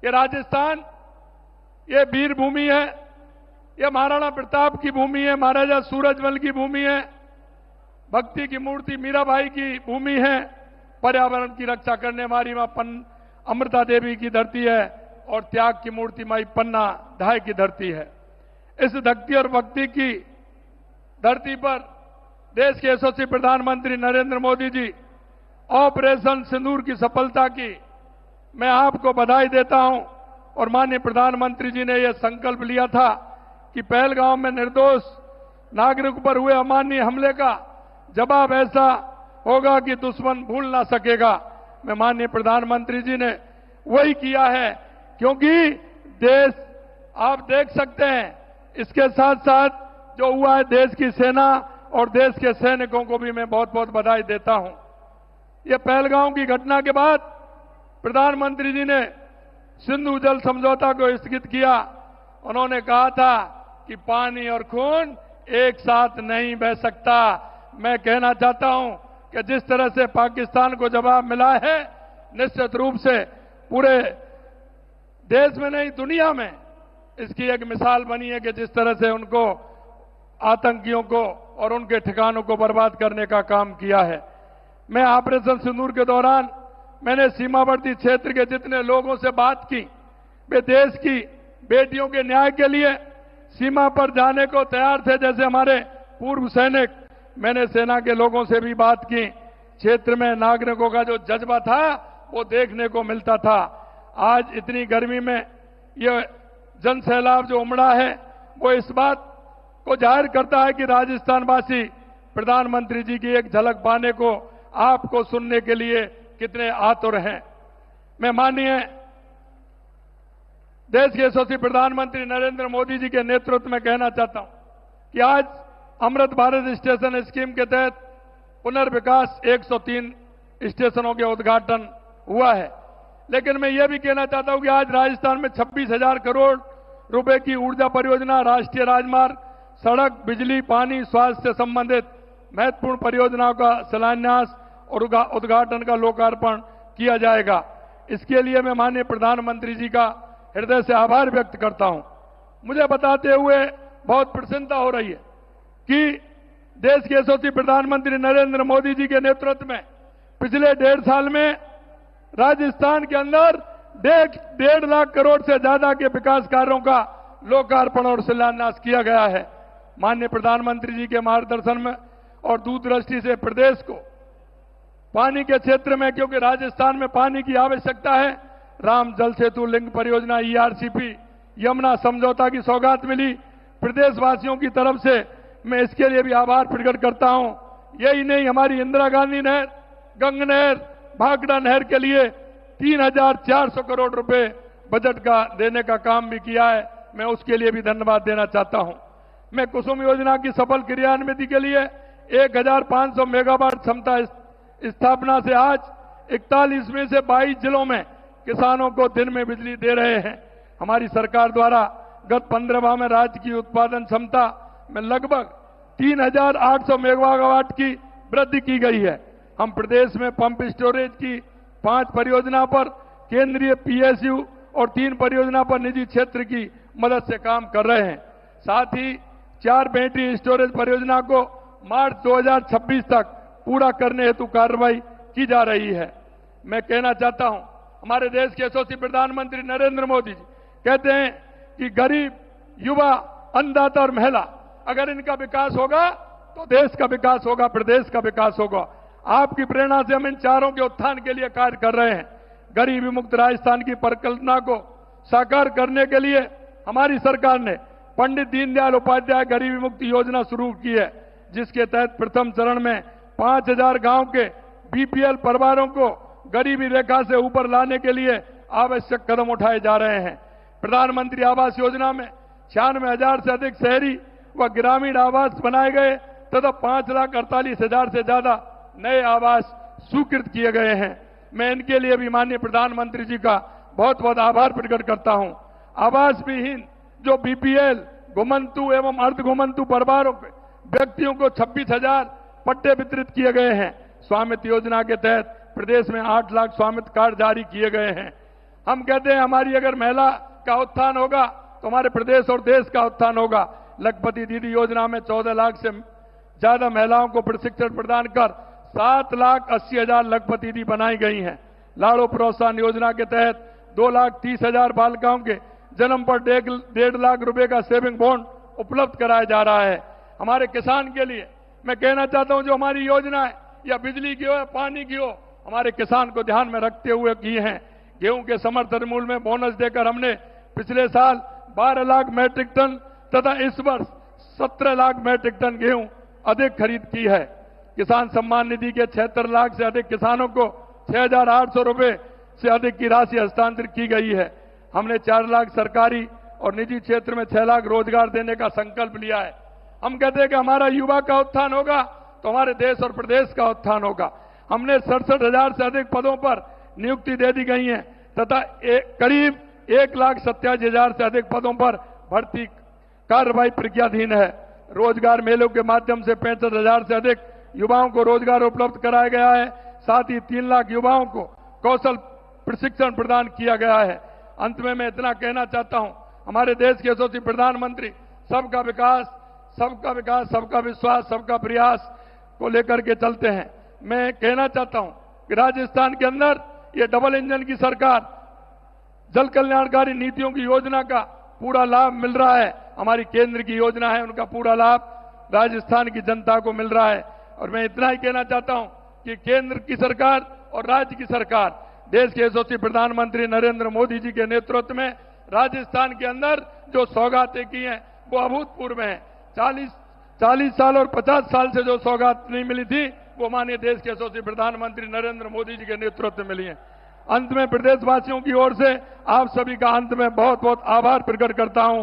ये राजस्थान, ये वीर भूमि है, ये महाराणा प्रताप की भूमि है, महाराजा सूरजमल की भूमि है, भक्ति की मूर्ति मीराबाई की भूमि है, पर्यावरण की रक्षा करने वाली मां अमृता देवी की धरती है और त्याग की मूर्ति माई पन्ना धाय की धरती है। इस भक्ति और भक्ति की धरती पर देश के यशस्वी प्रधानमंत्री नरेंद्र मोदी जी ऑपरेशन सिंदूर की सफलता की मैं आपको बधाई देता हूं। और माननीय प्रधानमंत्री जी ने यह संकल्प लिया था कि पहलगांव में निर्दोष नागरिक पर हुए अमानवीय हमले का जवाब ऐसा होगा कि दुश्मन भूल ना सकेगा। मैं माननीय प्रधानमंत्री जी ने वही किया है, क्योंकि देश आप देख सकते हैं, इसके साथ साथ जो हुआ है देश की सेना और देश के सैनिकों को भी मैं बहुत बहुत बधाई देता हूं। ये पहलगांव की घटना के बाद प्रधानमंत्री जी ने सिंधु जल समझौता को स्थगित किया। उन्होंने कहा था कि पानी और खून एक साथ नहीं बह सकता। मैं कहना चाहता हूं कि जिस तरह से पाकिस्तान को जवाब मिला है, निश्चित रूप से पूरे देश में नहीं दुनिया में इसकी एक मिसाल बनी है कि जिस तरह से उनको आतंकियों को और उनके ठिकानों को बर्बाद करने का काम किया है। मैं ऑपरेशन सिंदूर के दौरान मैंने सीमावर्ती क्षेत्र के जितने लोगों से बात की, वे देश की बेटियों के न्याय के लिए सीमा पर जाने को तैयार थे। जैसे हमारे पूर्व सैनिक, मैंने सेना के लोगों से भी बात की। क्षेत्र में नागरिकों का जो जज्बा था वो देखने को मिलता था। आज इतनी गर्मी में ये जन सैलाब जो उमड़ा है वो इस बात को जाहिर करता है कि राजस्थानवासी प्रधानमंत्री जी की एक झलक पाने को, आपको सुनने के लिए कितने आतुर हैं। मैं माननीय देश के यशस्वी प्रधानमंत्री नरेंद्र मोदी जी के नेतृत्व में कहना चाहता हूं कि आज अमृत भारत स्टेशन स्कीम के तहत पुनर्विकास 103 स्टेशनों के उद्घाटन हुआ है। लेकिन मैं ये भी कहना चाहता हूं कि आज राजस्थान में 26,000 करोड़ रुपए की ऊर्जा परियोजना, राष्ट्रीय राजमार्ग, सड़क, बिजली, पानी, स्वास्थ्य से संबंधित महत्वपूर्ण परियोजनाओं का शिलान्यास और उद्घाटन का लोकार्पण किया जाएगा। इसके लिए मैं माननीय प्रधानमंत्री जी का हृदय से आभार व्यक्त करता हूं। मुझे बताते हुए बहुत प्रसन्नता हो रही है कि देश के यशस्वी प्रधानमंत्री नरेंद्र मोदी जी के नेतृत्व में पिछले 1.5 साल में राजस्थान के अंदर 1.5 लाख करोड़ से ज्यादा के विकास कार्यों का लोकार्पण और शिलान्यास किया गया है। माननीय प्रधानमंत्री जी के मार्गदर्शन में और दूरदृष्टि से प्रदेश को पानी के क्षेत्र में, क्योंकि राजस्थान में पानी की आवश्यकता है, राम जल सेतु लिंक परियोजना, ERCP, यमुना समझौता की सौगात मिली। प्रदेशवासियों की तरफ से मैं इसके लिए भी आभार प्रकट करता हूं। यही नहीं, हमारी इंदिरा गांधी नहर, गंग नहर, भाखड़ा नहर के लिए 3,400 करोड़ रुपए बजट का देने का काम भी किया है। मैं उसके लिए भी धन्यवाद देना चाहता हूं। मैं कुसुम योजना की सफल क्रियान्विति के लिए 1,500 मेगावाट क्षमता स्थापना से आज 41 में से 22 जिलों में किसानों को दिन में बिजली दे रहे हैं। हमारी सरकार द्वारा गत 15 माह में राज्य की उत्पादन क्षमता में लगभग 3,800 मेगावाट की वृद्धि की गई है। हम प्रदेश में पंप स्टोरेज की 5 परियोजना पर केंद्रीय PSU और 3 परियोजना पर निजी क्षेत्र की मदद से काम कर रहे हैं। साथ ही 4 बैटरी स्टोरेज परियोजना को मार्च 2026 तक पूरा करने हेतु कार्रवाई की जा रही है। मैं कहना चाहता हूं, हमारे देश के यशस्वी प्रधानमंत्री नरेंद्र मोदी जी कहते हैं कि गरीब, युवा, अन्नदाता और महिला, अगर इनका विकास होगा तो देश का विकास होगा, प्रदेश का विकास होगा। आपकी प्रेरणा से हम इन चारों के उत्थान के लिए कार्य कर रहे हैं। गरीबी मुक्त राजस्थान की परिकल्पना को साकार करने के लिए हमारी सरकार ने पंडित दीनदयाल उपाध्याय गरीबी मुक्ति योजना शुरू की है, जिसके तहत प्रथम चरण में 5,000 गांव के BPL परिवारों को गरीबी रेखा से ऊपर लाने के लिए आवश्यक कदम उठाए जा रहे हैं। प्रधानमंत्री आवास योजना में 96,000 से अधिक शहरी व ग्रामीण आवास बनाए गए तथा 5,48,000 से ज्यादा नए आवास स्वीकृत किए गए हैं। मैं इनके लिए भी माननीय प्रधानमंत्री जी का बहुत बहुत आभार प्रकट करता हूं। आवास विहीन जो BPL, घुमंतु एवं अर्ध घुमंतु परिवारों के व्यक्तियों को 26,000 पट्टे वितरित किए गए हैं। स्वामित्व योजना के तहत प्रदेश में 8 लाख स्वामित्व कार्ड जारी किए गए हैं। हम कहते हैं हमारी अगर महिला का उत्थान होगा तो हमारे प्रदेश और देश का उत्थान होगा। लखपति दीदी योजना में 14 लाख से ज्यादा महिलाओं को प्रशिक्षण प्रदान कर 7,80,000 लखपति दीदी बनाई गई हैं। लाड़ो प्रोत्साहन योजना के तहत 2,30,000 बालिकाओं के जन्म पर 1.5 लाख रुपए का सेविंग बॉन्ड उपलब्ध कराया जा रहा है। हमारे किसान के लिए मैं कहना चाहता हूं, जो हमारी योजना है या बिजली की हो या पानी की हो, हमारे किसान को ध्यान में रखते हुए की हैं। गेहूं के समर्थन मूल्य में बोनस देकर हमने पिछले साल 12 लाख मैट्रिक टन तथा इस वर्ष 17 लाख मैट्रिक टन गेहूं अधिक खरीद की है। किसान सम्मान निधि के 76 लाख से अधिक किसानों को 6,800 रुपए से अधिक की राशि हस्तांतरित की गई है। हमने 4 लाख सरकारी और निजी क्षेत्र में 6 लाख रोजगार देने का संकल्प लिया है। हम कहते हैं कि हमारा युवा का उत्थान होगा तो हमारे देश और प्रदेश का उत्थान होगा। हमने 67,000 से अधिक पदों पर नियुक्ति दे दी गई है तथा करीब 1,87,000 से अधिक पदों पर भर्ती कार्रवाई प्रक्रियाधीन है। रोजगार मेलों के माध्यम से 65,000 से अधिक युवाओं को रोजगार उपलब्ध कराया गया है। साथ ही 3 लाख युवाओं को कौशल प्रशिक्षण प्रदान किया गया है। अंत में मैं इतना कहना चाहता हूं, हमारे देश के यशस्वी प्रधानमंत्री सबका विकास, सबका विश्वास, सबका प्रयास को लेकर के चलते हैं। मैं कहना चाहता हूं कि राजस्थान के अंदर ये डबल इंजन की सरकार, जल कल्याणकारी नीतियों की योजना का पूरा लाभ मिल रहा है। हमारी केंद्र की योजना है, उनका पूरा लाभ राजस्थान की जनता को मिल रहा है। और मैं इतना ही कहना चाहता हूं कि केंद्र की सरकार और राज्य की सरकार, देश के यशस्वी प्रधानमंत्री नरेंद्र मोदी जी के नेतृत्व में राजस्थान के अंदर जो सौगातें की हैं वो अभूतपूर्व हैं। 40 साल और 50 साल से जो सौगात नहीं मिली थी वो माननीय देश के यशस्वी प्रधानमंत्री नरेंद्र मोदी जी के नेतृत्व में मिली है। अंत में प्रदेशवासियों की ओर से आप सभी का अंत में बहुत बहुत आभार प्रकट करता हूं।